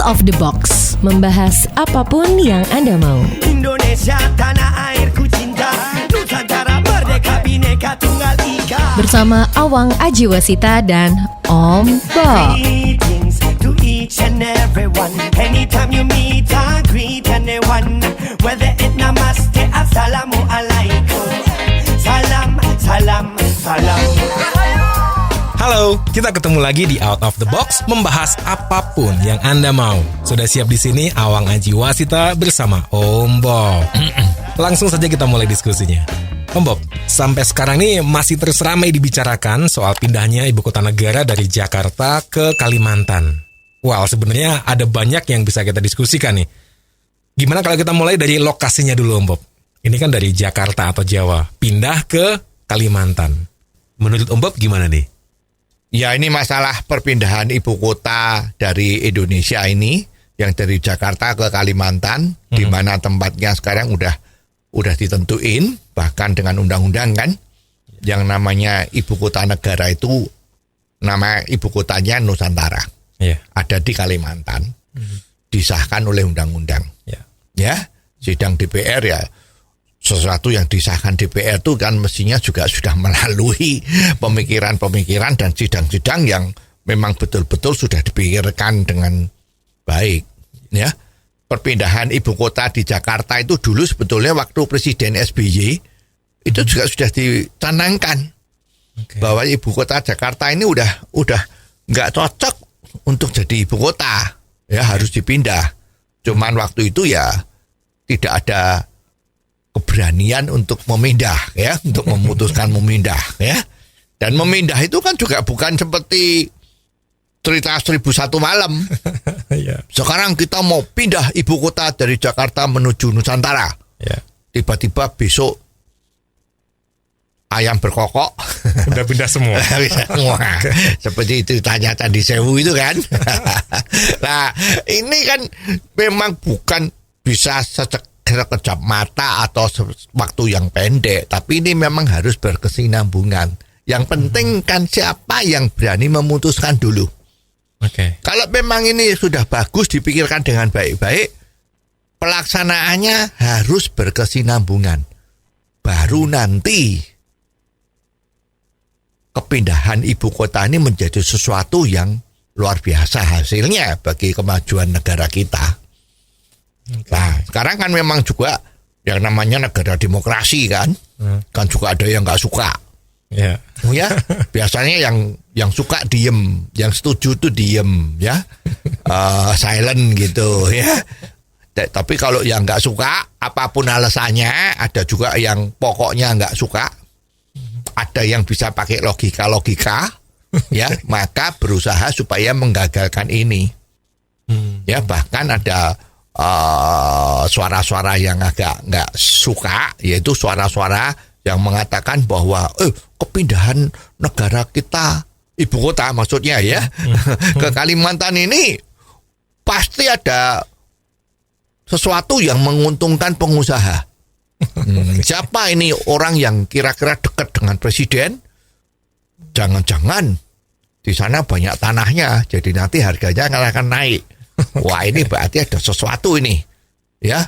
of the Box, membahas apapun yang Anda mau. Indonesia tanah airku cinta, Nusantara merdeka bhinneka tunggal ika. Bersama Awang Ajiwasita dan Om Bob. Greetings to each and everyone. Anytime you meet, I greet anyone. Whether it namaste, assalamu alaikum. Salam, salam, salam. Halo, kita ketemu lagi di Out of the Box, membahas apapun yang Anda mau. Sudah siap di sini Awang Ajiwasita bersama Om Bob. Langsung saja kita mulai diskusinya. Om Bob, sampai sekarang nih masih terus ramai dibicarakan soal pindahnya ibu kota negara dari Jakarta ke Kalimantan. Wow, sebenarnya ada banyak yang bisa kita diskusikan nih. Gimana kalau kita mulai dari lokasinya dulu, Om Bob? Ini kan dari Jakarta atau Jawa, pindah ke Kalimantan. Menurut Om Bob gimana nih? Ya, ini masalah perpindahan ibu kota dari Indonesia ini, yang dari Jakarta ke Kalimantan, di mana tempatnya sekarang udah ditentuin, bahkan dengan undang-undang kan, yang namanya ibu kota negara itu, nama ibu kotanya Nusantara, ada di Kalimantan, disahkan oleh undang-undang, ya, sidang DPR ya. Sesuatu yang disahkan DPR itu kan mestinya juga sudah melalui pemikiran-pemikiran dan sidang-sidang yang memang betul-betul sudah dipikirkan dengan baik. Ya, perpindahan ibu kota di Jakarta itu dulu sebetulnya waktu Presiden SBY itu juga sudah dicanangkan bahwa ibu kota Jakarta ini udah nggak cocok untuk jadi ibu kota, ya harus dipindah. Cuman waktu itu ya tidak ada keberanian untuk memindah, ya, untuk memutuskan memindah, ya. Dan memindah itu kan juga bukan seperti cerita 1001 malam. Sekarang kita mau pindah ibu kota dari Jakarta menuju Nusantara. Tiba-tiba besok ayam berkokok udah pindah semua. Seperti itu tanya Candi Sewu itu kan. Nah, ini kan memang bukan bisa sekejap mata atau waktu yang pendek, tapi ini memang harus berkesinambungan. Yang penting kan siapa yang berani memutuskan dulu. Kalau memang ini sudah bagus dipikirkan dengan baik-baik, pelaksanaannya harus berkesinambungan. Baru nanti kepindahan ibu kota ini menjadi sesuatu yang luar biasa hasilnya bagi kemajuan negara kita. Nah, sekarang kan memang juga yang namanya negara demokrasi kan, kan juga ada yang nggak suka. Ya, biasanya yang suka diem, yang setuju tuh diem, ya, silent gitu, ya. Tapi kalau yang nggak suka, apapun alasannya, ada juga yang pokoknya nggak suka. Ada yang bisa pakai logika, ya, maka berusaha supaya menggagalkan ini. Ya, bahkan ada suara-suara yang agak nggak suka, yaitu suara-suara yang mengatakan bahwa kepindahan negara kita, ibu kota maksudnya ya, ke Kalimantan ini pasti ada sesuatu yang menguntungkan pengusaha. Siapa ini orang yang kira-kira dekat dengan presiden? Jangan-jangan di sana banyak tanahnya, jadi nanti harganya akan naik. Wah, ini berarti ada sesuatu ini, ya.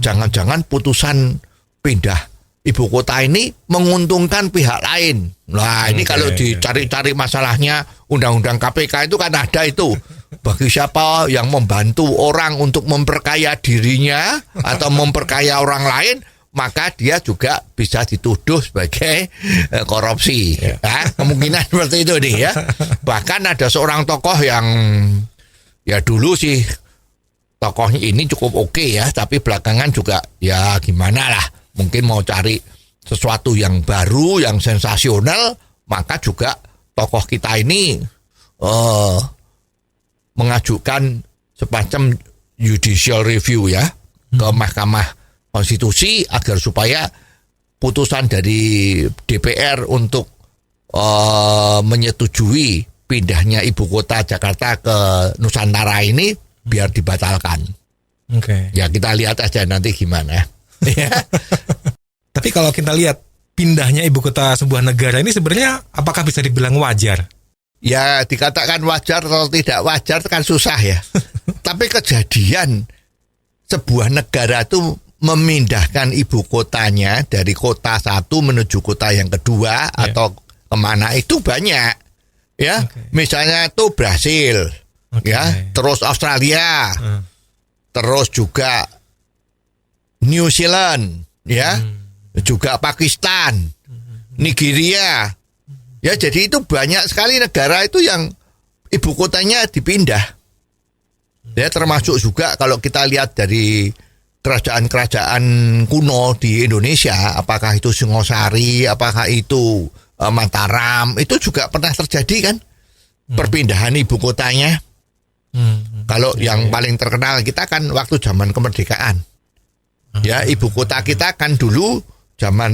Jangan-jangan putusan pindah ibu kota ini menguntungkan pihak lain. Nah, ini kalau dicari-cari masalahnya undang-undang KPK itu kan ada itu. Bagi siapa yang membantu orang untuk memperkaya dirinya atau memperkaya orang lain, maka dia juga bisa dituduh sebagai korupsi. Ya, kemungkinan seperti itu nih, ya. Bahkan ada seorang tokoh yang ya dulu sih tokohnya ini cukup oke ya, tapi belakangan juga ya gimana lah, mungkin mau cari sesuatu yang baru, yang sensasional, maka juga tokoh kita ini mengajukan semacam judicial review ya ke Mahkamah Konstitusi agar supaya putusan dari DPR untuk menyetujui pindahnya ibu kota Jakarta ke Nusantara ini biar dibatalkan. Ya, kita lihat aja nanti gimana. Tapi kalau kita lihat pindahnya ibu kota sebuah negara ini sebenarnya apakah bisa dibilang wajar? Ya, dikatakan wajar atau tidak wajar kan susah ya. Tapi kejadian sebuah negara itu memindahkan ibu kotanya dari kota satu menuju kota yang kedua atau kemana itu banyak. Ya, misalnya itu Brasil, ya, terus Australia, terus juga New Zealand, ya, juga Pakistan, Nigeria, ya. Jadi itu banyak sekali negara itu yang ibu kotanya dipindah. Ya, termasuk juga kalau kita lihat dari kerajaan-kerajaan kuno di Indonesia, apakah itu Singosari, apakah itu Mataram, itu juga pernah terjadi kan perpindahan ibu kotanya. Kalau yang paling terkenal kita kan waktu zaman kemerdekaan. Ya, ibu kota kita kan dulu zaman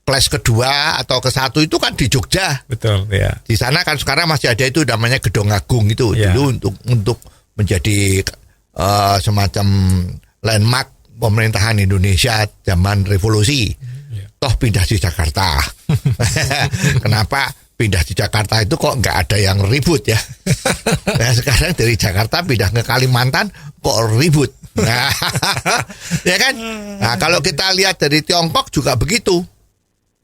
kelas kedua atau ke-1 itu kan di Jogja. Betul, ya. Di sana kan sekarang masih ada itu namanya Gedung Agung itu dulu untuk menjadi semacam landmark pemerintahan Indonesia zaman revolusi. Toh pindah di Jakarta. Kenapa pindah di Jakarta itu kok nggak ada yang ribut ya? Nah, sekarang dari Jakarta pindah ke Kalimantan kok ribut. Nah, ya kan? Nah, kalau kita lihat dari Tiongkok juga begitu.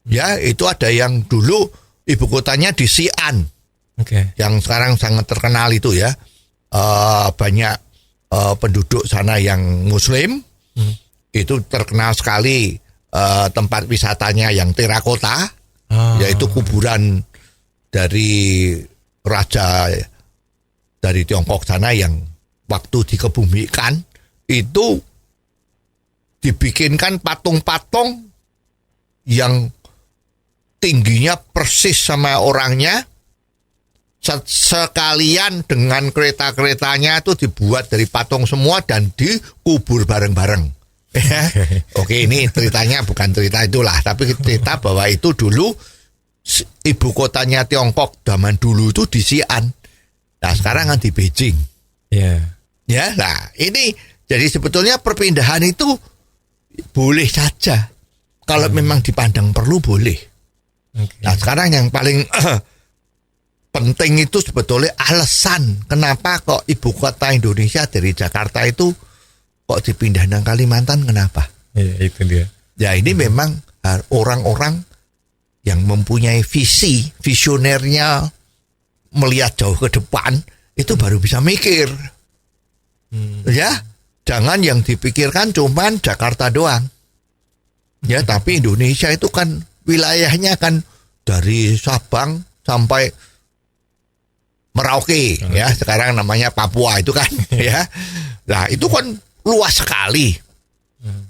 Ya, itu ada yang dulu ibu kotanya di Xi'an. Yang sekarang sangat terkenal itu ya. Banyak penduduk sana yang Muslim. Itu terkenal sekali. Tempat wisatanya yang terakota, yaitu kuburan dari raja dari Tiongkok sana yang waktu dikebumikan itu dibikinkan patung-patung yang tingginya persis sama orangnya, sekalian dengan kereta-keretanya itu dibuat dari patung semua dan dikubur bareng-bareng. Oke, ini ceritanya bukan cerita itulah, tapi cerita bahwa itu dulu ibu kotanya Tiongkok zaman dulu itu di Xi'an. Nah, sekarang kan di Beijing. Ya, nah ini jadi sebetulnya perpindahan itu boleh saja kalau memang dipandang perlu boleh. Nah, sekarang yang paling penting itu sebetulnya alasan kenapa kok ibu kota Indonesia dari Jakarta itu kok dipindah ke Kalimantan, kenapa? Ya, itu dia. Ya, ini memang orang-orang yang mempunyai visionernya, melihat jauh ke depan, itu baru bisa mikir. Ya, jangan yang dipikirkan cuman Jakarta doang. Ya, tapi Indonesia itu kan wilayahnya kan dari Sabang sampai Merauke, ya, sekarang namanya Papua itu kan, ya. Nah, itu kan luas sekali,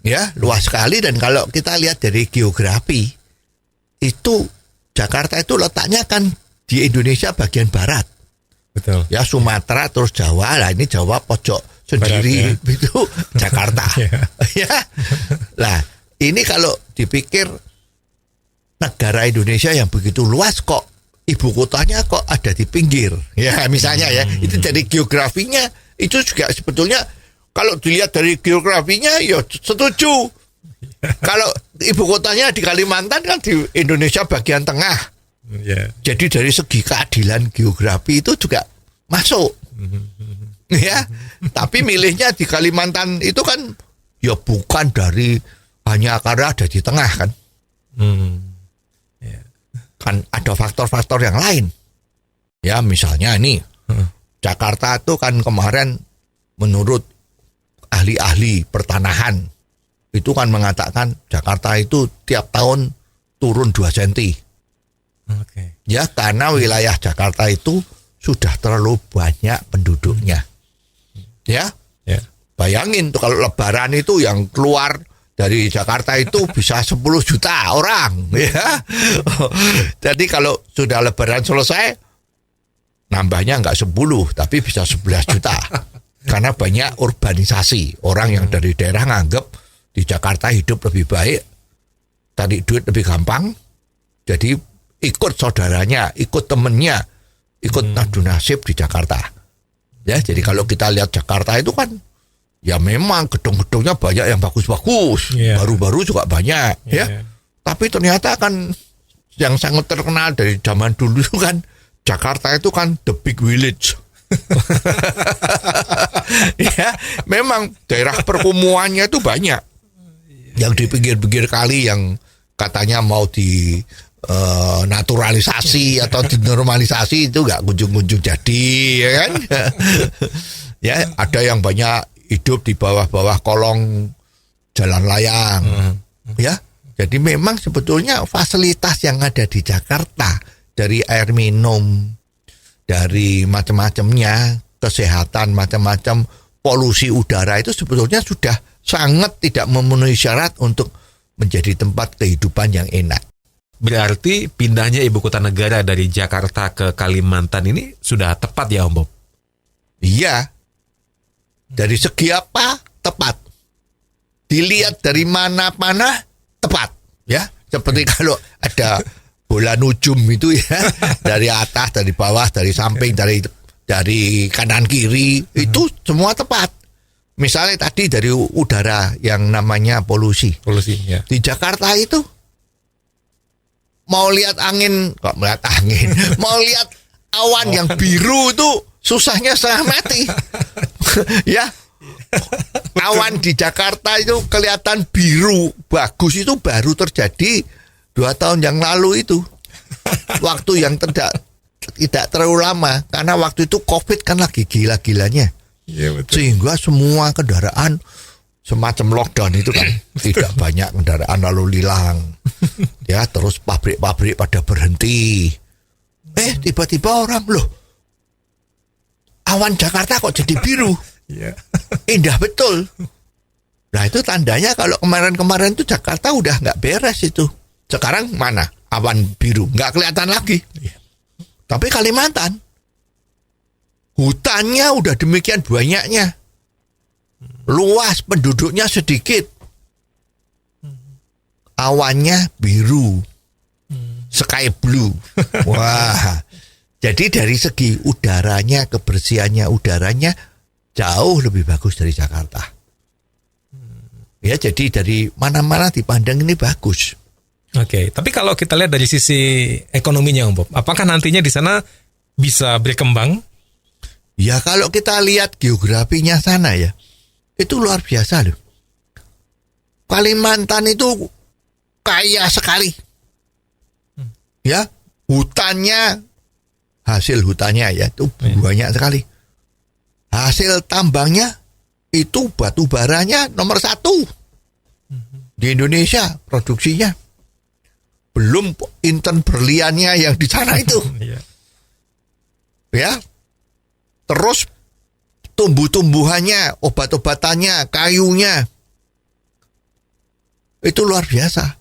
ya, luas sekali. Dan kalau kita lihat dari geografi, itu Jakarta itu letaknya kan di Indonesia bagian barat, betul. Ya, Sumatera terus Jawa. Lah ini Jawa pojok sendiri, barat, ya. Itu Jakarta, ya. Lah ini kalau dipikir negara Indonesia yang begitu luas kok ibu kotanya kok ada di pinggir, ya, misalnya ya, itu dari geografinya itu juga sebetulnya. Kalau dilihat dari geografinya, ya setuju. Kalau ibu kotanya di Kalimantan kan di Indonesia bagian tengah. Jadi dari segi keadilan geografi itu juga masuk. Ya, tapi milihnya di Kalimantan itu kan ya bukan dari hanya karena ada di tengah kan. Kan ada faktor-faktor yang lain. Ya, misalnya ini Jakarta itu kan kemarin menurut ahli-ahli pertanahan itu kan mengatakan Jakarta itu tiap tahun turun 2 cm. Ya, karena wilayah Jakarta itu sudah terlalu banyak penduduknya. Ya. Bayangin tuh kalau lebaran itu yang keluar dari Jakarta itu bisa 10 juta orang, ya. Jadi kalau sudah lebaran selesai nambahnya enggak 10 tapi bisa 11 juta. Karena banyak urbanisasi. Orang yang dari daerah nganggep di Jakarta hidup lebih baik, cari duit lebih gampang, jadi ikut saudaranya, ikut temennya, ikut adu nasib di Jakarta. Ya, jadi kalau kita lihat Jakarta itu kan, ya memang gedung-gedungnya banyak yang bagus-bagus, baru-baru juga banyak, ya. Tapi ternyata kan yang sangat terkenal dari zaman dulu kan, Jakarta itu kan the big village. Ya, memang daerah perkumuannya itu banyak. Yang di pinggir-pinggir kali yang katanya mau di naturalisasi atau dinormalisasi itu nggak kunjung-kunjung jadi, ya kan? Ya, ada yang banyak hidup di bawah-bawah kolong jalan layang, ya. Jadi memang sebetulnya fasilitas yang ada di Jakarta, dari air minum, dari macam-macamnya, kesehatan, macam-macam, polusi udara itu sebetulnya sudah sangat tidak memenuhi syarat untuk menjadi tempat kehidupan yang enak. Berarti pindahnya ibu kota negara dari Jakarta ke Kalimantan ini sudah tepat ya Om Bob? Iya. Dari segi apa? Tepat. Dilihat dari mana-mana, tepat. Ya, seperti kalau ada bola nujum itu ya, dari atas, dari bawah, dari samping, dari kanan kiri, itu semua tepat. Misalnya tadi dari udara yang namanya polusi. Polusi, ya. Di Jakarta itu mau lihat angin, mau lihat awan yang biru itu susahnya setengah mati. Ya, awan di Jakarta itu kelihatan biru, bagus itu baru terjadi 2 tahun yang lalu itu. Waktu yang tidak terlalu lama, karena waktu itu COVID kan lagi gila-gilanya. Iya, betul. Sehingga semua kendaraan semacam lockdown itu kan tidak banyak kendaraan lalu lilang. Ya, terus pabrik-pabrik pada berhenti. Tiba-tiba orang, loh, awan Jakarta kok jadi biru? Iya. Indah betul. Nah, itu tandanya kalau kemarin-kemarin itu Jakarta udah nggak beres itu. Sekarang mana awan biru? Nggak kelihatan lagi. Iya. Tapi Kalimantan, hutannya udah demikian banyaknya. Luas, penduduknya sedikit. Awannya biru. Sky blue. Wah. Jadi dari segi udaranya, kebersihannya udaranya jauh lebih bagus dari Jakarta. Ya, jadi dari mana-mana dipandang ini bagus. Oke, tapi kalau kita lihat dari sisi ekonominya Om Bob, apakah nantinya di sana bisa berkembang? Ya, kalau kita lihat geografinya sana ya, itu luar biasa loh. Kalimantan itu kaya sekali. Ya, hutannya, hasil hutannya ya itu banyak sekali. Hasil tambangnya itu batu baranya nomor 1 di Indonesia produksinya. Belum inten berliannya yang di sana itu. Ya. Terus tumbuh-tumbuhannya, obat-obatannya, kayunya. Itu luar biasa.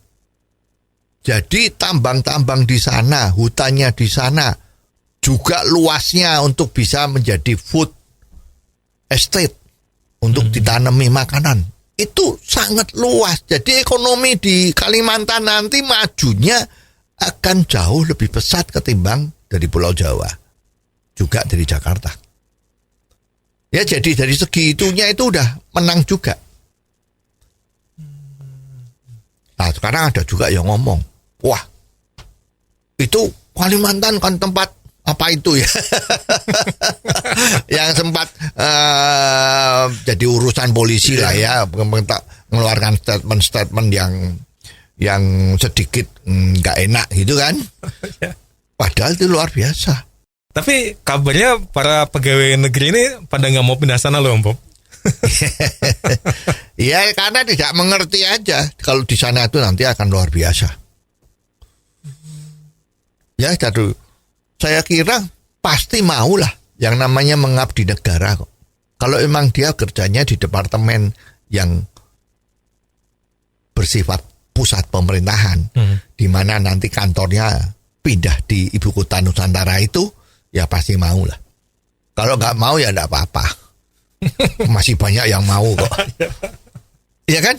Jadi tambang-tambang di sana, hutannya di sana, juga luasnya untuk bisa menjadi food estate, untuk ditanami makanan. Itu sangat luas. Jadi ekonomi di Kalimantan nanti majunya akan jauh lebih pesat ketimbang dari Pulau Jawa. Juga dari Jakarta. Ya, jadi dari segi itunya itu udah menang juga. Nah, sekarang ada juga yang ngomong, wah, itu Kalimantan kan tempat apa itu ya? Yang sempat jadi urusan polisi lah ya, mengeluarkan statement yang sedikit nggak enak gitu kan? Padahal itu luar biasa. Tapi kabarnya para pegawai negeri ini pada nggak mau pindah sana loh Om Bob. Ya, karena tidak mengerti aja. Kalau di sana itu nanti akan luar biasa. Ya, jadi saya kira pasti maulah yang namanya mengabdi negara kok. Kalau emang dia kerjanya di departemen yang bersifat pusat pemerintahan, di mana nanti kantornya pindah di ibu kota Nusantara itu, ya pasti maulah. Kalau nggak mau ya nggak apa-apa. Masih banyak yang mau kok. Iya kan?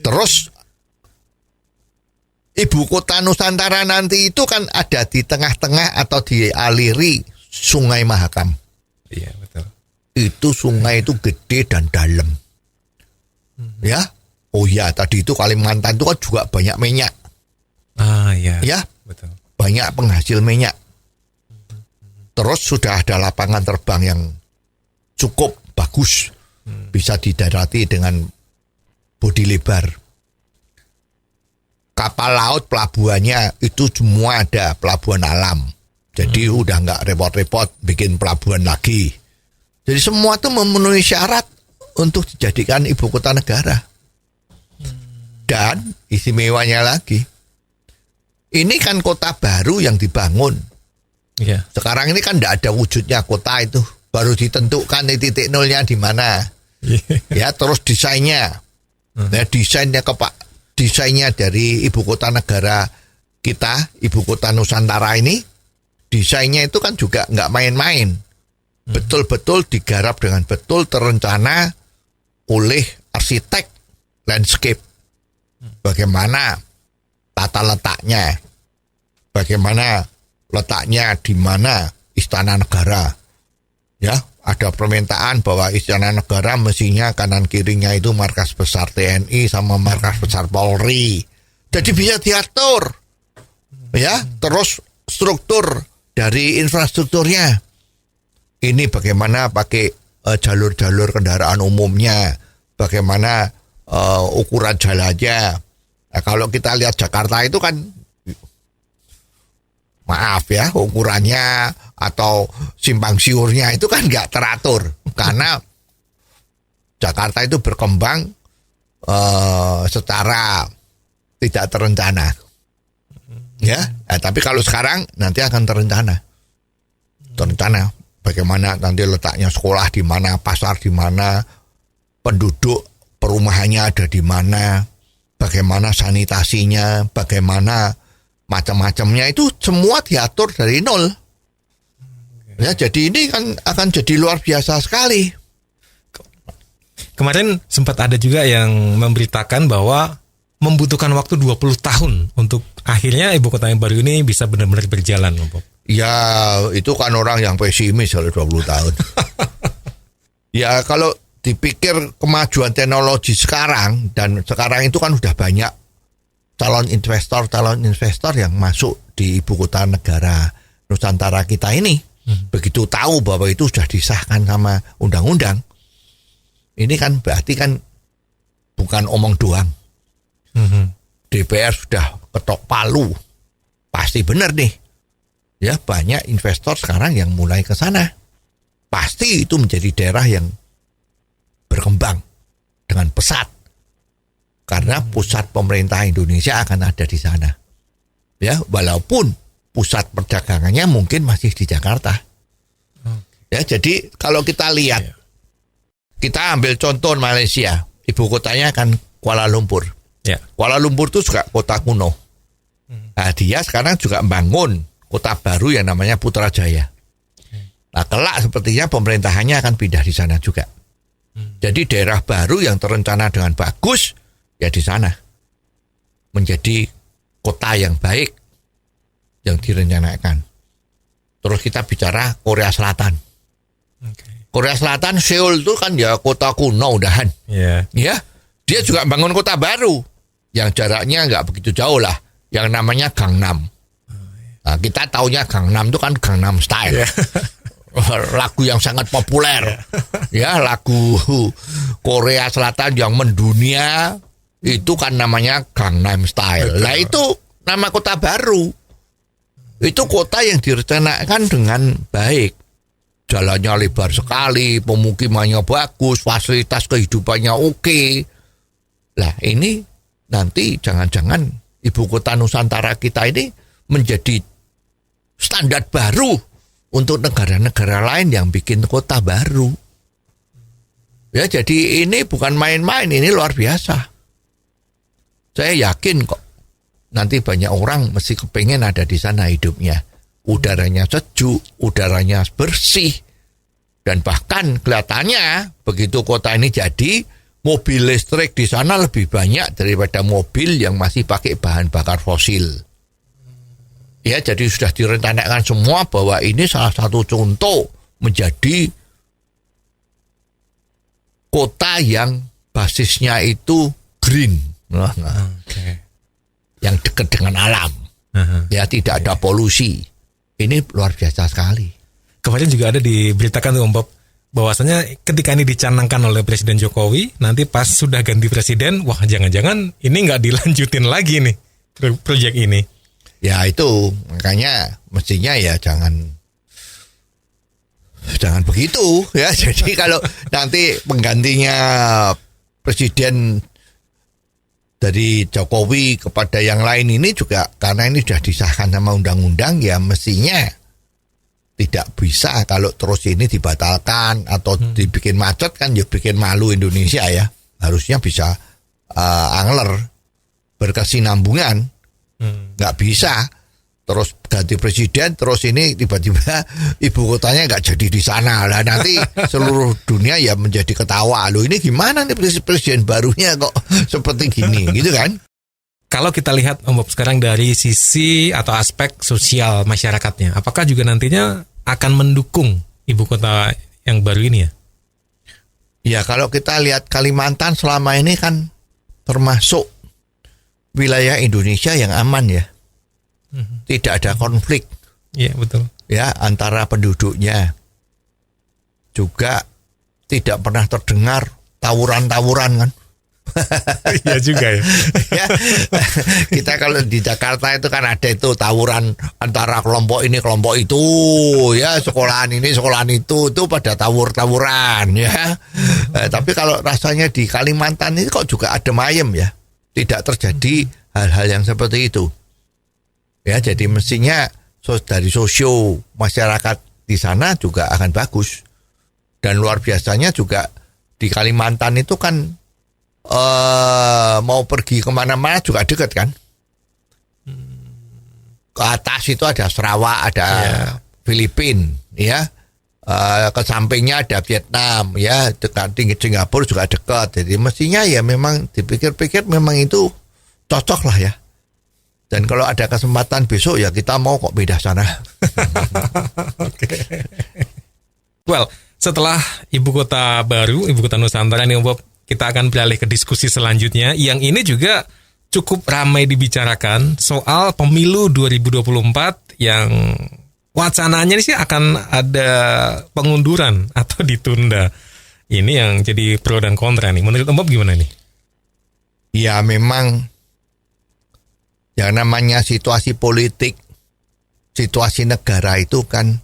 Terus ibu kota Nusantara nanti itu kan ada di tengah-tengah atau dialiri Sungai Mahakam. Iya, betul. Itu sungai itu gede dan dalam. Ya. Oh ya, tadi itu Kalimantan itu kan juga banyak minyak. Ah, iya. Ya. Betul. Banyak penghasil minyak. Terus sudah ada lapangan terbang yang cukup bagus, bisa didarati dengan bodi lebar. Kapal laut pelabuhannya itu semua ada pelabuhan alam. Jadi udah nggak repot-repot bikin pelabuhan lagi. Jadi semua itu memenuhi syarat untuk dijadikan ibu kota negara. Dan istimewanya lagi, ini kan kota baru yang dibangun. Iya. Sekarang ini kan tidak ada wujudnya kota itu, baru ditentukan titik nolnya di mana. Ya, terus desainnya, desainnya dari ibu kota negara kita, ibu kota Nusantara ini, desainnya itu kan juga nggak main-main. Betul-betul digarap dengan betul, terencana oleh arsitek landscape. Bagaimana tata letaknya, bagaimana letaknya di mana istana negara. Ya, ada permintaan bahwa istana negara mestinya kanan kirinya itu markas besar TNI sama markas besar Polri. Jadi bisa diatur. Ya, terus struktur dari infrastrukturnya. Ini bagaimana pakai jalur-jalur kendaraan umumnya, bagaimana ukuran jalannya. Nah, kalau kita lihat Jakarta itu kan, maaf ya, ukurannya atau simpang siurnya itu kan nggak teratur karena Jakarta itu berkembang secara tidak terencana. Ya, tapi kalau sekarang nanti akan terencana. Bagaimana nanti letaknya sekolah di mana, pasar di mana, penduduk perumahannya ada di mana, bagaimana sanitasinya, bagaimana macam-macamnya, itu semua diatur dari nol. Ya, jadi ini kan akan jadi luar biasa sekali. Kemarin sempat ada juga yang memberitakan bahwa membutuhkan waktu 20 tahun untuk akhirnya ibu kota yang baru ini bisa benar-benar berjalan, Bob. Ya, itu kan orang yang pesimis kalau 20 tahun. Ya, kalau dipikir kemajuan teknologi sekarang, dan sekarang itu kan udah banyak calon investor yang masuk di ibu kota negara Nusantara kita ini. Begitu tahu bahwa itu sudah disahkan sama undang-undang, ini kan berarti kan bukan omong doang. DPR sudah ketok palu, pasti benar nih. Ya, banyak investor sekarang yang mulai ke sana. Pasti itu menjadi daerah yang berkembang dengan pesat. Karena pusat pemerintah Indonesia akan ada di sana. Ya, walaupun pusat perdagangannya mungkin masih di Jakarta. Ya, jadi kalau kita lihat, kita ambil contoh Malaysia, ibu kotanya kan Kuala Lumpur. Ya. Kuala Lumpur itu juga kota kuno. Nah, dia sekarang juga bangun kota baru yang namanya Putrajaya. Nah, kelak sepertinya pemerintahannya akan pindah di sana juga. Jadi daerah baru yang terencana dengan bagus, ya di sana. Menjadi kota yang baik yang direncanakan. Terus kita bicara Korea Selatan. Korea Selatan, Seoul itu kan ya kota kuno udahan. Ya, dia juga bangun kota baru yang jaraknya nggak begitu jauh lah, yang namanya Gangnam. Nah, kita taunya Gangnam itu kan Gangnam Style. Lagu yang sangat populer. Ya, lagu Korea Selatan yang mendunia itu kan namanya Gangnam Style. Nah, itu nama kota baru. Itu kota yang direncanakan dengan baik. Jalannya lebar sekali, pemukimannya bagus, fasilitas kehidupannya oke. Lah, ini nanti jangan-jangan ibu kota Nusantara kita ini menjadi standar baru untuk negara-negara lain yang bikin kota baru. Ya, jadi ini bukan main-main, ini luar biasa. Saya yakin kok nanti banyak orang mesti kepengen ada di sana hidupnya. Udaranya sejuk, udaranya bersih, dan bahkan kelihatannya begitu kota ini jadi, mobil listrik di sana lebih banyak daripada mobil yang masih pakai bahan bakar fosil. Ya, jadi sudah direncanakan semua bahwa ini salah satu contoh menjadi kota yang basisnya itu green. Yang dekat dengan alam. Ya, tidak ada polusi. Ini luar biasa sekali. Kemarin juga ada diberitakan tuh Om Bob, bahwasanya ketika ini dicanangkan oleh Presiden Jokowi, nanti pas sudah ganti presiden, wah jangan-jangan ini nggak dilanjutin lagi nih proyek ini. Ya itu makanya mestinya ya jangan begitu ya. Jadi kalau nanti penggantinya presiden dari Jokowi kepada yang lain ini juga karena ini sudah disahkan sama undang-undang, ya mestinya tidak bisa kalau terus ini dibatalkan atau dibikin macet, kan ya bikin malu Indonesia ya. Harusnya bisa angler, berkesinambungan. Nggak bisa terus ganti presiden terus ini tiba-tiba ibu kotanya nggak jadi di sana lah, nanti seluruh dunia ya menjadi ketawa, loh ini gimana nih presiden barunya kok seperti gini gitu kan. Kalau kita lihat Om Bob sekarang dari sisi atau aspek sosial masyarakatnya, apakah juga nantinya akan mendukung ibu kota yang baru ini ya? Ya kalau kita lihat Kalimantan selama ini kan termasuk wilayah Indonesia yang aman ya. Tidak ada konflik. Iya betul. Ya antara penduduknya. Juga tidak pernah terdengar tawuran-tawuran kan. Iya juga ya. Ya. Kita kalau di Jakarta itu kan ada itu tawuran antara kelompok ini kelompok itu ya, sekolahan ini sekolahan itu pada tawuran ya. Tapi kalau rasanya di Kalimantan ini kok juga adem ayem ya, tidak terjadi hal-hal yang seperti itu ya. Jadi mestinya dari sosio masyarakat di sana juga akan bagus. Dan luar biasanya juga di Kalimantan itu kan mau pergi kemana-mana juga dekat kan. Ke atas itu ada Sarawak, ada Filipina, ya. Ke sampingnya ada Vietnam, ya. Dekat Singapura juga dekat. Jadi mestinya ya memang dipikir-pikir memang itu cocok lah ya. Dan kalau ada kesempatan besok ya kita mau kok pindah sana. Well, setelah ibu kota baru, ibu kota Nusantara nih Om Bob, kita akan beralih ke diskusi selanjutnya. Yang ini juga cukup ramai dibicarakan soal pemilu 2024 yang wacananya sih akan ada pengunduran atau ditunda. Ini yang jadi pro dan kontra nih. Menurut Om Bob gimana nih? Ya memang yang namanya situasi politik, situasi negara itu kan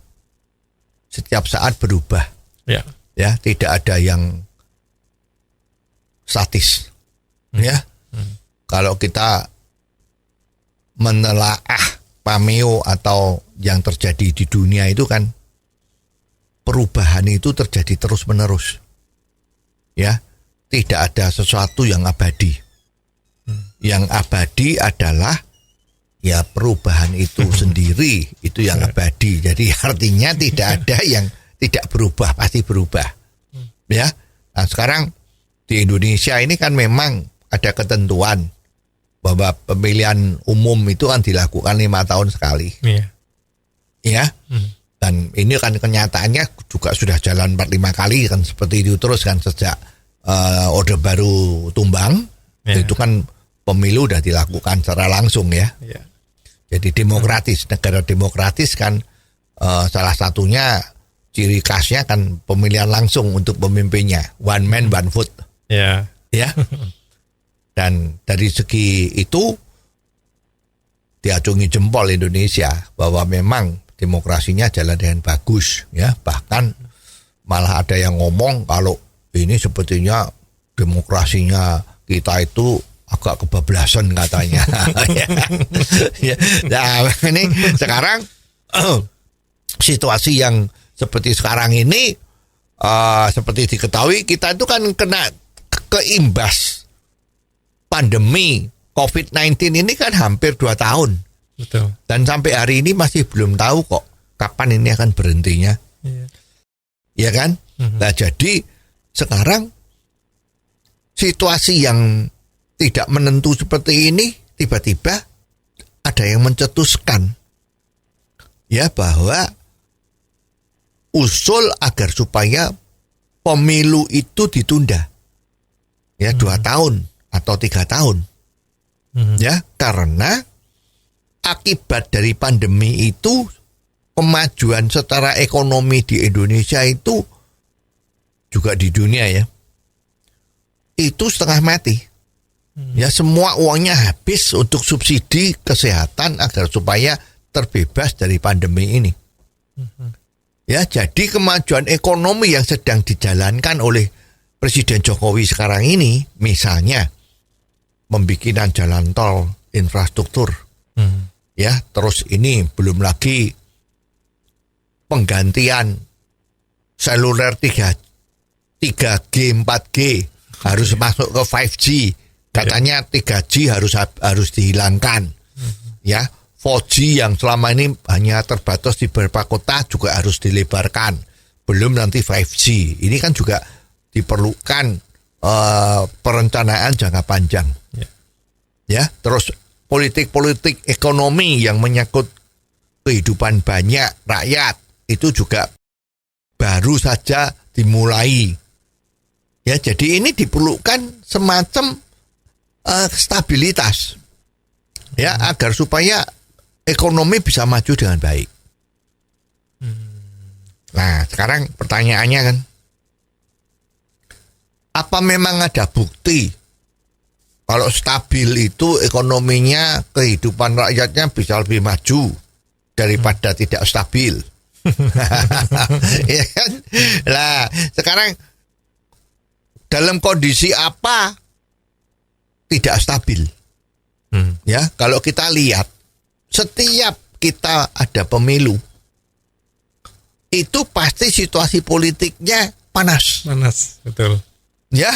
setiap saat berubah. Ya. Ya, tidak ada yang statis. Ya. Kalau kita menelaah pameo atau yang terjadi di dunia itu kan perubahan itu terjadi terus-menerus. Ya. Tidak ada sesuatu yang abadi. Yang abadi adalah ya perubahan itu sendiri, itu yang abadi. Jadi artinya tidak ada yang tidak berubah, pasti berubah. Ya. Nah, sekarang di Indonesia ini kan memang ada ketentuan bahwa pemilihan umum itu kan dilakukan 5 tahun sekali. Iya. Ya. Dan ini kan kenyataannya juga sudah jalan 4-5 kali kan seperti itu terus kan sejak Orde Baru tumbang. Itu kan pemilu sudah dilakukan secara langsung ya. Jadi demokratis, negara demokratis kan salah satunya ciri khasnya kan pemilihan langsung untuk pemimpinnya, one man one vote. Ya. Dan dari segi itu diacungi jempol Indonesia bahwa memang demokrasinya jalan dengan bagus ya. Bahkan malah ada yang ngomong kalau ini sepertinya demokrasinya kita itu agak kebablasan katanya. Ya. Nah, ini sekarang situasi yang seperti sekarang ini seperti diketahui kita itu kan kena keimbas pandemi COVID-19 ini kan hampir 2 tahun. Betul. Dan sampai hari ini masih belum tahu kok kapan ini akan berhentinya. Ya kan? Nah, jadi sekarang situasi yang tidak menentu seperti ini tiba-tiba ada yang mencetuskan ya bahwa usul agar supaya pemilu itu ditunda ya 2 tahun atau 3 tahun ya, karena akibat dari pandemi itu kemajuan secara ekonomi di Indonesia itu juga di dunia ya, itu setengah mati. Ya, semua uangnya habis untuk subsidi kesehatan agar supaya terbebas dari pandemi ini. Ya, jadi kemajuan ekonomi yang sedang dijalankan oleh Presiden Jokowi sekarang ini, misalnya pembikinan jalan tol, infrastruktur, ya, terus ini belum lagi penggantian seluler 3G, 4G harus masuk ke 5G. Katanya 3G harus dihilangkan. Ya, 4G yang selama ini hanya terbatas di beberapa kota juga harus dilebarkan. Belum nanti 5G. Ini kan juga diperlukan perencanaan jangka panjang. Ya, terus politik-politik ekonomi yang menyangkut kehidupan banyak rakyat itu juga baru saja dimulai. Ya, jadi ini diperlukan semacam stabilitas, ya, agar supaya ekonomi bisa maju dengan baik. Nah, sekarang pertanyaannya kan, apa memang ada bukti kalau stabil itu ekonominya, kehidupan rakyatnya bisa lebih maju daripada tidak stabil? Ya kan? Nah, sekarang dalam kondisi apa tidak stabil? Ya, kalau kita lihat setiap kita ada pemilu itu pasti situasi politiknya panas. Panas, betul. Ya,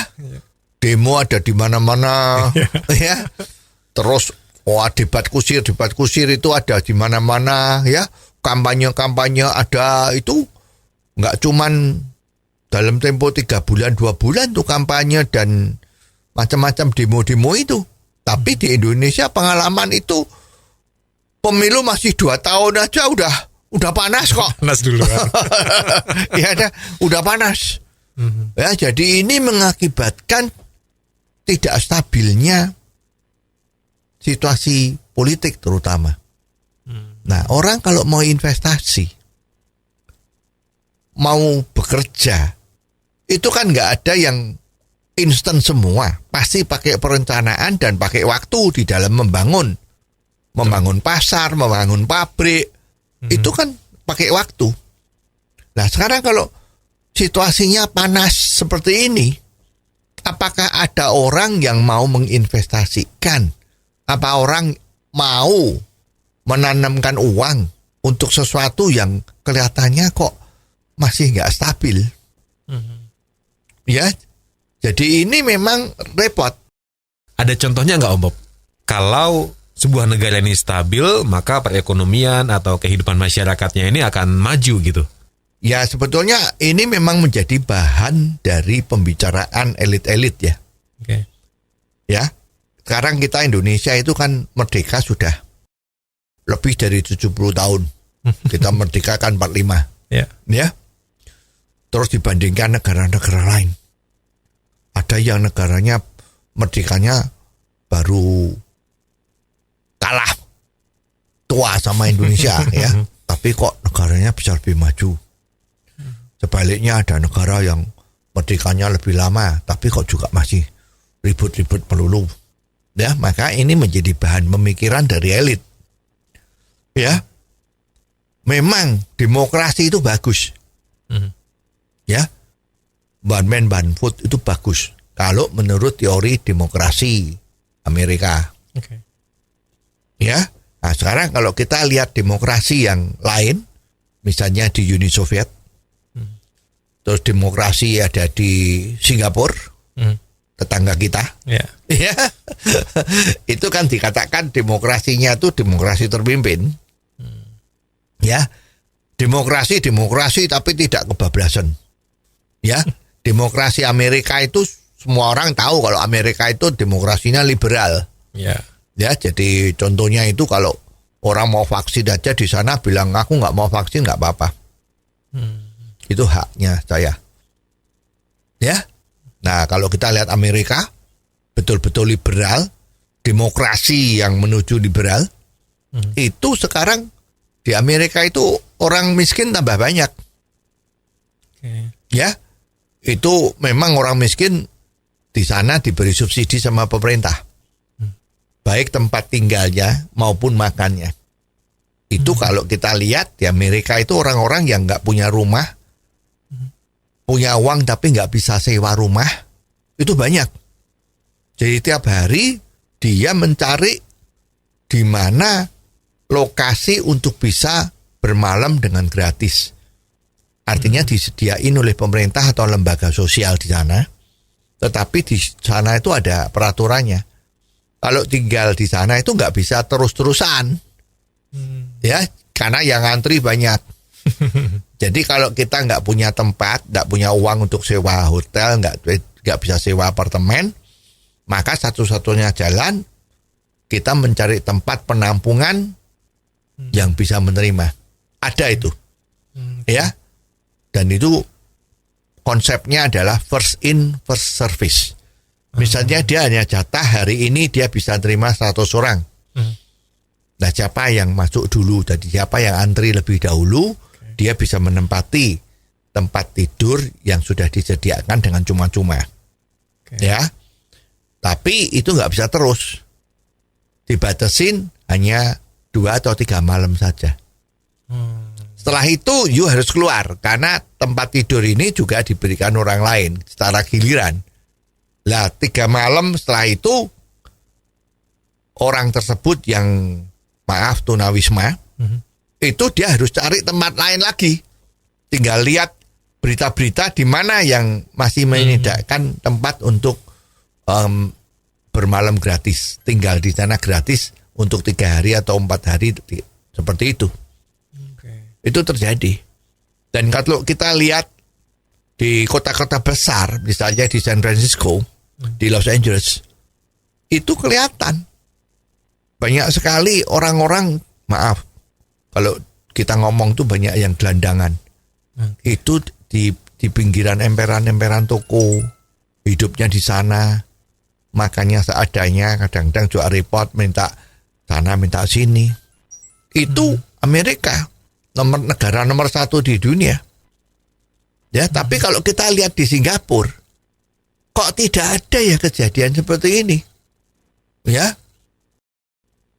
demo ada di mana-mana. Ya, terus debat kusir itu ada di mana-mana. Ya, kampanye ada, itu nggak cuman dalam tempo 3 bulan 2 bulan tuh kampanye dan macam-macam demo-demo itu. Tapi di Indonesia pengalaman itu pemilu masih 2 tahun aja udah panas kok. Panas dulu. Ya, udah panas. Ya, jadi ini mengakibatkan tidak stabilnya situasi politik terutama. Nah, orang kalau mau investasi, mau bekerja, itu kan nggak ada yang instan semua. Pasti pakai perencanaan dan pakai waktu di dalam membangun pasar, membangun pabrik. Itu kan pakai waktu. Nah, sekarang kalau situasinya panas seperti ini, apakah ada orang yang mau menginvestasikan? Apa orang mau menanamkan uang untuk sesuatu yang kelihatannya kok masih nggak stabil? Ya, jadi ini memang repot. Ada contohnya nggak, Om Bob? Kalau sebuah negara ini stabil, maka perekonomian atau kehidupan masyarakatnya ini akan maju gitu. Ya, sebetulnya ini memang menjadi bahan dari pembicaraan elit-elit ya. Oke. Ya, sekarang kita Indonesia itu kan merdeka sudah lebih dari 70 tahun. Kita merdeka kan 45. Ya. Ya. Terus dibandingkan negara-negara lain, ada yang negaranya merdekanya baru kalah tua sama Indonesia ya, tapi kok negaranya bisa lebih maju. Sebaliknya ada negara yang merdekanya lebih lama, tapi kok juga masih ribut-ribut melulu. Ya, maka ini menjadi bahan pemikiran dari elit. Ya, memang demokrasi itu bagus. Ya, Ban Food itu bagus kalau menurut teori demokrasi Amerika. Okay. Ya, nah sekarang kalau kita lihat demokrasi yang lain, misalnya di Uni Soviet, terus demokrasi ada di Singapura, tetangga kita, ya, itu kan dikatakan demokrasinya itu demokrasi terpimpin, ya, demokrasi tapi tidak kebablasan. Ya, demokrasi Amerika itu semua orang tahu kalau Amerika itu demokrasinya liberal. Ya. Ya, jadi contohnya itu kalau orang mau vaksin aja di sana bilang aku nggak mau vaksin nggak apa-apa. Itu haknya saya. Ya. Nah, kalau kita lihat Amerika betul-betul liberal, demokrasi yang menuju liberal, itu sekarang di Amerika itu orang miskin tambah banyak. Okay. Ya. itu memang orang miskin di sana diberi subsidi sama pemerintah. Baik tempat tinggalnya maupun makannya. Itu kalau kita lihat di Amerika itu orang-orang yang nggak punya rumah, punya uang tapi nggak bisa sewa rumah, itu banyak. Jadi tiap hari dia mencari di mana lokasi untuk bisa bermalam dengan gratis. Artinya disediain oleh pemerintah atau lembaga sosial di sana. Tetapi di sana itu ada peraturannya. Kalau tinggal di sana itu nggak bisa terus-terusan. Ya, karena yang antri banyak. Jadi kalau kita nggak punya tempat, nggak punya uang untuk sewa hotel, nggak bisa sewa apartemen, maka satu-satunya jalan kita mencari tempat penampungan yang bisa menerima. Ada itu. Ya. Dan itu konsepnya adalah first in, first service. Misalnya dia hanya jatah hari ini dia bisa terima 100 orang. Nah, siapa yang masuk dulu, jadi siapa yang antri lebih dahulu, dia bisa menempati tempat tidur yang sudah disediakan dengan cuma-cuma. Ya. Tapi itu nggak bisa terus. Dibatasin hanya 2 atau 3 malam saja. Setelah itu you harus keluar karena tempat tidur ini juga diberikan orang lain secara giliran. Lah 3 malam setelah itu orang tersebut yang tunawisma itu dia harus cari tempat lain lagi. Tinggal lihat berita-berita di mana yang masih menyediakan tempat untuk bermalam gratis, tinggal di sana gratis untuk 3 hari atau 4 hari seperti itu. Itu terjadi. Dan kalau kita lihat di kota-kota besar, misalnya di San Francisco, di Los Angeles, itu kelihatan banyak sekali orang-orang, kalau kita ngomong tuh banyak yang gelandangan. Itu di pinggiran emperan-emperan toko, hidupnya di sana, makannya seadanya, kadang-kadang juga repot, minta sana, minta sini. Itu Amerika. Negara nomor 1 di dunia. Ya, tapi kalau kita lihat di Singapura, kok tidak ada ya kejadian seperti ini? Ya.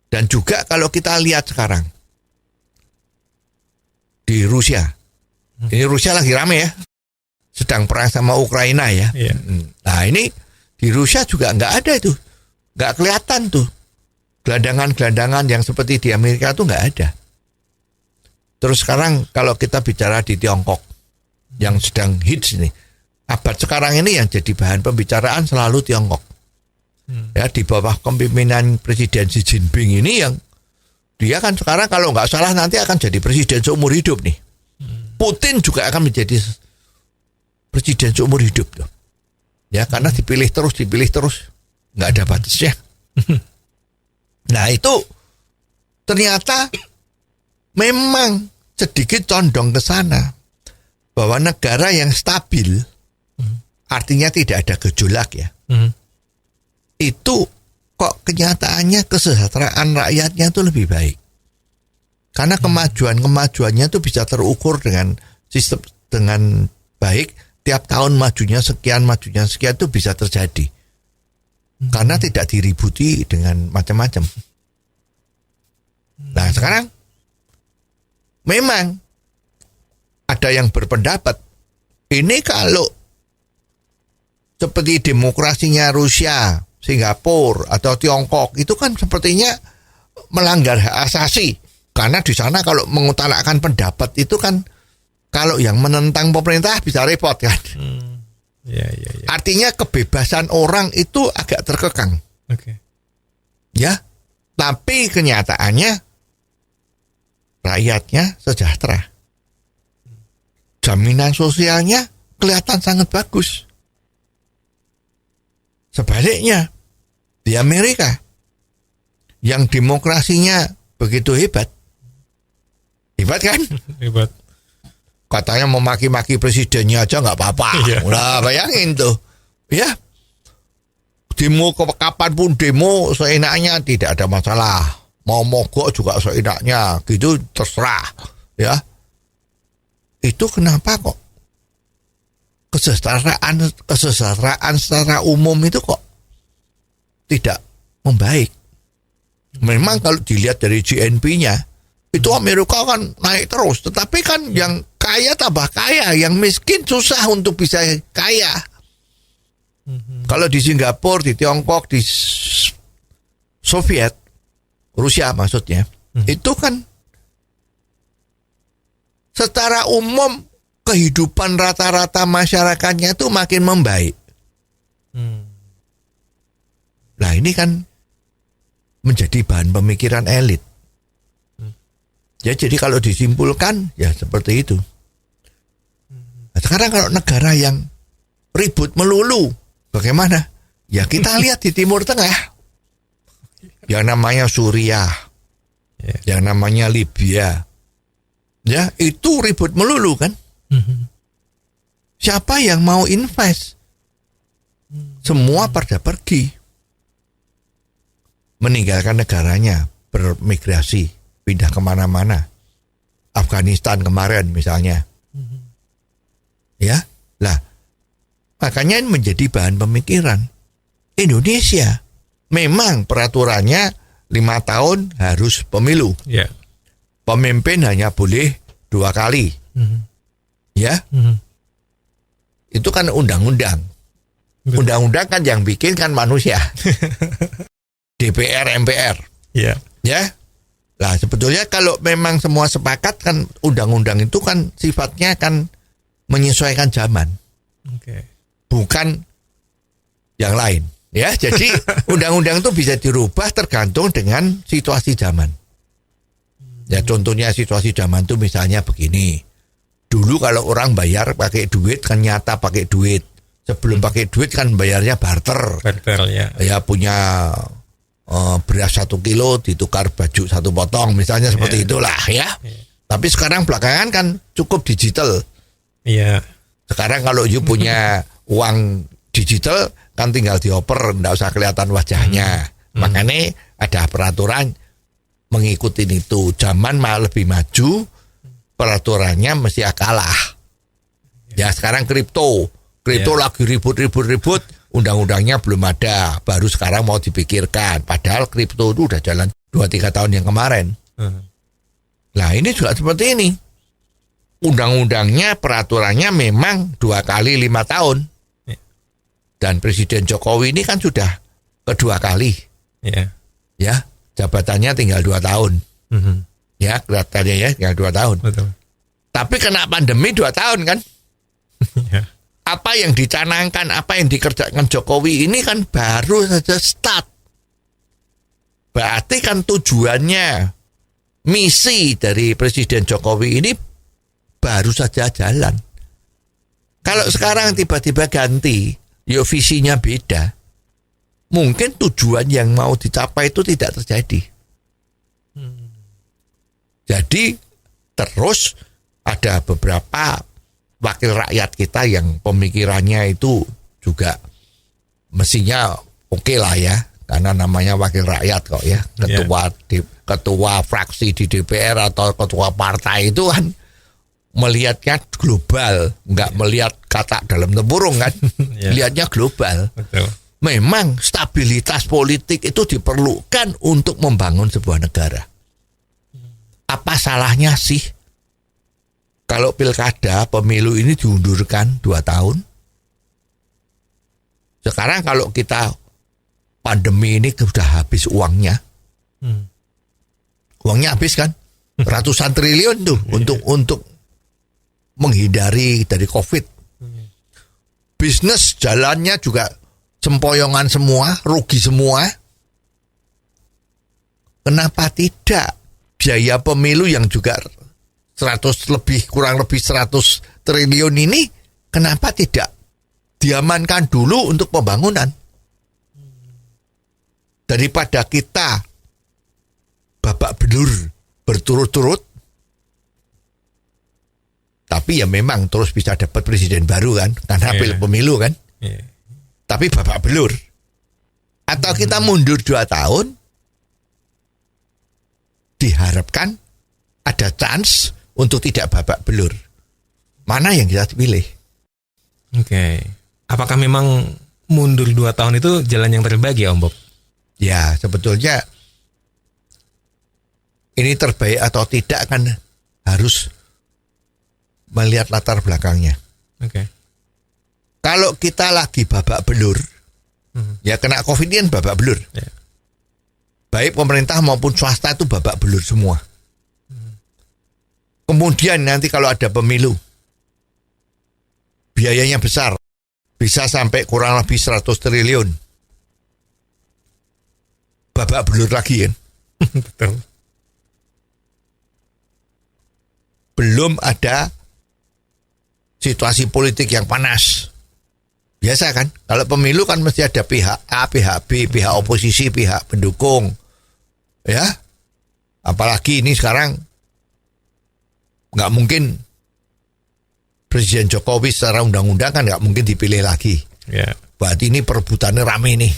Dan juga kalau kita lihat sekarang di Rusia. Ini Rusia lagi rame ya. Sedang perang sama Ukraina ya. Nah, ini di Rusia juga nggak ada itu. Nggak kelihatan tuh. Gelandangan-gelandangan yang seperti di Amerika tuh nggak ada. Terus sekarang kalau kita bicara di Tiongkok yang sedang hits ini, abad sekarang ini yang jadi bahan pembicaraan selalu Tiongkok. Ya, di bawah kepemimpinan Presiden Xi Jinping ini yang dia kan sekarang kalau nggak salah nanti akan jadi presiden seumur hidup nih. Putin juga akan menjadi presiden seumur hidup tuh. Ya, karena dipilih terus, nggak ada batasnya. Nah, itu ternyata memang sedikit condong ke sana bahwa negara yang stabil artinya tidak ada gejolak ya. Itu kok kenyataannya kesejahteraan rakyatnya itu lebih baik. Karena kemajuannya itu bisa terukur dengan sistem dengan baik, tiap tahun majunya sekian itu bisa terjadi. Karena tidak diributi dengan macam-macam. Nah, sekarang memang ada yang berpendapat ini kalau seperti demokrasinya Rusia, Singapura atau Tiongkok itu kan sepertinya melanggar hak asasi karena di sana kalau mengutarakan pendapat itu kan kalau yang menentang pemerintah bisa repot kan. Artinya kebebasan orang itu agak terkekang. Ya, tapi kenyataannya rakyatnya sejahtera. Jaminan sosialnya kelihatan sangat bagus. Sebaliknya, di Amerika, yang demokrasinya begitu hebat. Hebat kan? Hebat. Katanya memaki-maki presidennya aja nggak apa-apa. Nah, bayangin tuh. Ya, demo kapanpun demo seenaknya tidak ada masalah. Mau mogok juga seenaknya, gitu terserah, ya. Itu kenapa kok kesejahteraan secara umum itu kok tidak membaik. Memang kalau dilihat dari GNP-nya itu Amerika kan naik terus, tetapi kan yang kaya tambah kaya, yang miskin susah untuk bisa kaya. Kalau di Singapura, di Tiongkok, di Soviet, Rusia maksudnya, itu kan secara umum kehidupan rata-rata masyarakatnya itu makin membaik. Nah ini kan menjadi bahan pemikiran elit. Ya jadi kalau disimpulkan ya seperti itu. Nah, sekarang kalau negara yang ribut melulu, bagaimana? Ya kita lihat di Timur Tengah, yang namanya Suriah, yang namanya Libya, ya itu ribut melulu kan? Siapa yang mau invest? Semua pada pergi, meninggalkan negaranya, bermigrasi, pindah kemana-mana. Afghanistan kemarin misalnya, ya, lah makanya menjadi bahan pemikiran. Indonesia memang peraturannya 5 tahun harus pemilu. Pemimpin hanya boleh 2 kali. Ya, itu kan undang-undang. Undang-undang kan yang bikin kan manusia. DPR, MPR. Ya. Lah sebetulnya kalau memang semua sepakat kan undang-undang itu kan sifatnya kan menyesuaikan zaman. Bukan yang lain. Ya, jadi undang-undang itu bisa dirubah tergantung dengan situasi zaman. Ya contohnya situasi zaman itu misalnya begini. Dulu kalau orang bayar pakai duit kan nyata pakai duit. Sebelum pakai duit kan bayarnya barter. Ya punya beras 1 kilo ditukar baju 1 potong misalnya seperti itulah ya. Tapi sekarang belakangan kan cukup digital. Sekarang kalau you punya uang digital kan tinggal dioper, nggak usah kelihatan wajahnya. Makanya ada peraturan mengikuti itu. Zaman malah lebih maju, peraturannya mesti kalah. Ya sekarang kripto lagi ribut, undang-undangnya belum ada, baru sekarang mau dipikirkan. Padahal kripto itu udah jalan 2-3 tahun yang kemarin. Nah ini juga seperti ini. Undang-undangnya, peraturannya memang 2 kali 5 tahun. Dan Presiden Jokowi ini kan sudah kedua kali. Ya, jabatannya tinggal 2 tahun. Ya, kelihatannya ya tinggal 2 tahun. Betul. Tapi kena pandemi 2 tahun kan? Apa yang dicanangkan, apa yang dikerjakan Jokowi ini kan baru saja start. Berarti kan tujuannya, misi dari Presiden Jokowi ini baru saja jalan. Kalau sekarang tiba-tiba ganti, ya visinya beda, mungkin tujuan yang mau dicapai itu tidak terjadi. Jadi terus ada beberapa wakil rakyat kita yang pemikirannya itu juga mestinya oke lah ya, karena namanya wakil rakyat kok ya, ketua fraksi di DPR atau ketua partai itu kan melihatnya global, nggak melihat kata dalam tempurung kan, lihatnya global. Betul. Memang stabilitas politik itu diperlukan untuk membangun sebuah negara. Apa salahnya sih kalau pilkada pemilu ini diundurkan 2 tahun? Sekarang kalau kita pandemi ini sudah habis uangnya, uangnya habis kan, ratusan triliun tuh untuk menghindari dari COVID. Bisnis jalannya juga sempoyongan semua, rugi semua. Kenapa tidak biaya pemilu yang juga 100 lebih, kurang lebih 100 triliun ini, kenapa tidak diamankan dulu untuk pembangunan? Daripada kita babak belur berturut-turut, tapi ya memang terus bisa dapat presiden baru kan, karena pemilu kan. Tapi babak belur. Atau kita mundur 2 tahun, diharapkan ada chance untuk tidak babak belur. Mana yang kita pilih? Oke. Apakah memang mundur 2 tahun itu jalan yang terbaik ya Om Bob? Ya, sebetulnya ini terbaik atau tidak kan harus melihat latar belakangnya. Oke. Kalau kita lagi babak belur, ya kena COVID ini kan babak belur. Ya. Baik pemerintah maupun swasta itu babak belur semua. Kemudian nanti kalau ada pemilu, biayanya besar, bisa sampai kurang lebih 100 triliun. Babak belur lagi kan. Betul. Belum ada situasi politik yang panas. Biasa kan, kalau pemilu kan mesti ada pihak A, pihak B, pihak oposisi, pihak pendukung. Ya, apalagi ini sekarang nggak mungkin Presiden Jokowi secara undang-undang kan nggak mungkin dipilih lagi. Ya. Berarti ini perebutannya rame nih.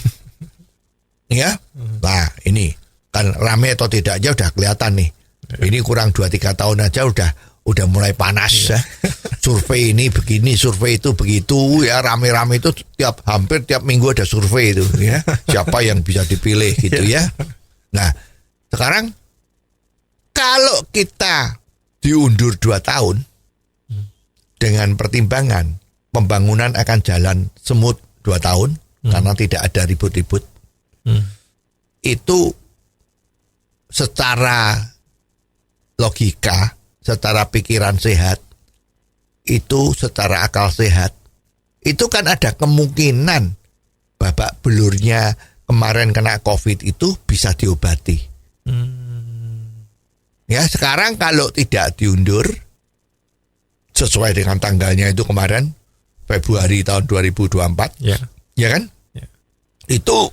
Ya, nah ini kan rame atau tidak aja udah kelihatan nih. Ini kurang 2-3 tahun aja udah mulai panas ya. Survei ini begini, survei itu begitu ya, rame-rame itu hampir tiap minggu ada survei itu ya. Siapa yang bisa dipilih gitu ya. Nah, sekarang kalau kita diundur 2 tahun dengan pertimbangan pembangunan akan jalan semut 2 tahun karena tidak ada ribut-ribut. Itu secara logika, secara pikiran sehat, itu secara akal sehat, itu kan ada kemungkinan babak belurnya kemarin kena COVID itu bisa diobati. Ya, sekarang kalau tidak diundur sesuai dengan tanggalnya itu kemarin Februari tahun 2024, ya kan? Ya. Itu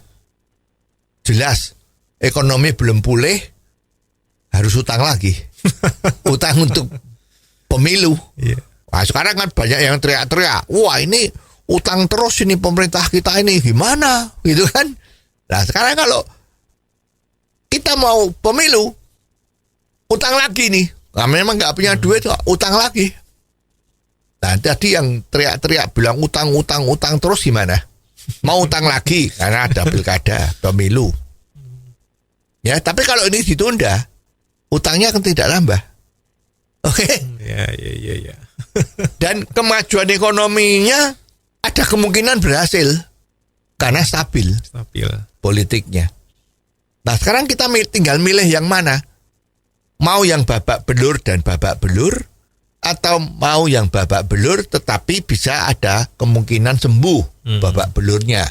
jelas ekonomi belum pulih, harus utang lagi. Utang untuk pemilu. Yeah. Nah, sekarang kan banyak yang teriak-teriak, wah ini utang terus ini pemerintah kita ini gimana, gitu kan? Nah sekarang kalau kita mau pemilu, utang lagi nih. Nah, memang nggak punya duit, utang lagi. Nah tadi yang teriak-teriak bilang utang terus gimana? Mau utang lagi karena ada pilkada, pemilu. Ya, tapi kalau ini ditunda, utangnya akan tidak nambah. Oke. Ya. Dan kemajuan ekonominya ada kemungkinan berhasil karena stabil politiknya. Nah, sekarang kita tinggal milih yang mana? Mau yang babak belur dan babak belur, atau mau yang babak belur tetapi bisa ada kemungkinan sembuh babak belurnya.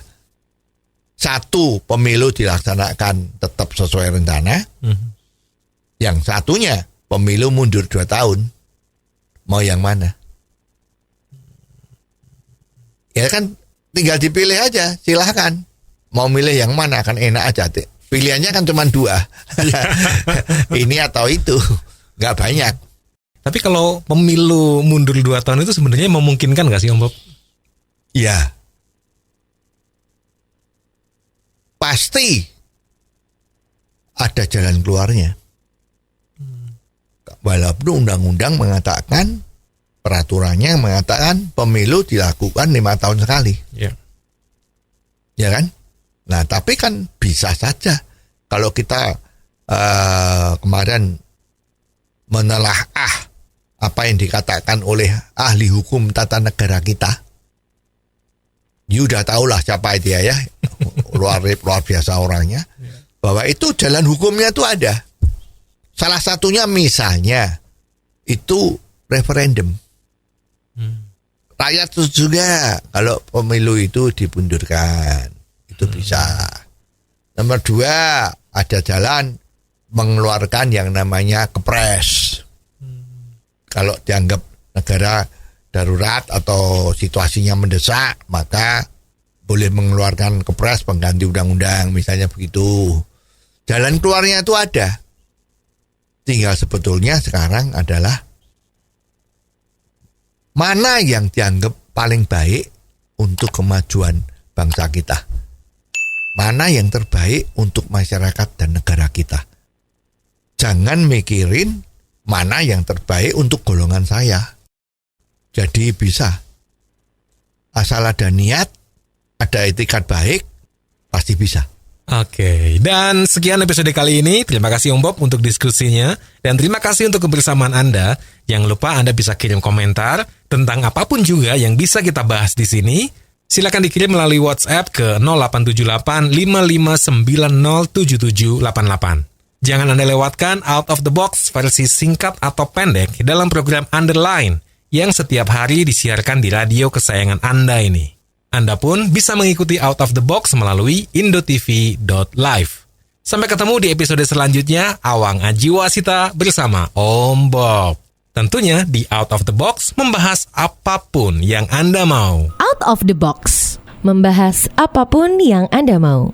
Satu, pemilu dilaksanakan tetap sesuai rencana. Yang satunya, pemilu mundur 2 tahun. Mau yang mana? Ya kan tinggal dipilih aja, silahkan. Mau milih yang mana, kan enak aja. Pilihannya kan cuma 2. Ini atau itu, nggak banyak. Tapi kalau pemilu mundur 2 tahun itu sebenarnya memungkinkan nggak sih Om Bob? Ya. Pasti ada jalan keluarnya. Walaupun undang-undang mengatakan, peraturannya mengatakan pemilu dilakukan 5 tahun sekali. Ya. Ya kan? Nah, tapi kan bisa saja kalau kita kemarin menelaah apa yang dikatakan oleh ahli hukum tata negara kita. You udah tahulah siapa dia ya, luar biasa orangnya. Bahwa itu jalan hukumnya itu ada. Salah satunya misalnya itu referendum. Rakyat juga kalau pemilu itu dibundurkan, itu bisa. Nomor 2, ada jalan mengeluarkan yang namanya kepres. Kalau dianggap negara darurat atau situasinya mendesak, maka boleh mengeluarkan kepres pengganti undang-undang, misalnya begitu. Jalan keluarnya itu ada. Tinggal sebetulnya sekarang adalah mana yang dianggap paling baik untuk kemajuan bangsa kita. Mana yang terbaik untuk masyarakat dan negara kita. Jangan mikirin mana yang terbaik untuk golongan saya. Jadi bisa asal ada niat, ada etikat baik, pasti bisa. Oke, dan sekian episode kali ini. Terima kasih Om Bob untuk diskusinya. Dan terima kasih untuk kebersamaan Anda. Jangan lupa Anda bisa kirim komentar tentang apapun juga yang bisa kita bahas di sini. Silakan dikirim melalui WhatsApp ke 0878 55907788. Jangan Anda lewatkan Out of the Box versi singkat atau pendek dalam program Underline yang setiap hari disiarkan di radio kesayangan Anda ini. Anda pun bisa mengikuti Out of the Box melalui indotv.live. Sampai ketemu di episode selanjutnya, Awang Ajiwasita bersama Om Bob. Tentunya di Out of the Box membahas apapun yang Anda mau. Out of the Box, membahas apapun yang Anda mau.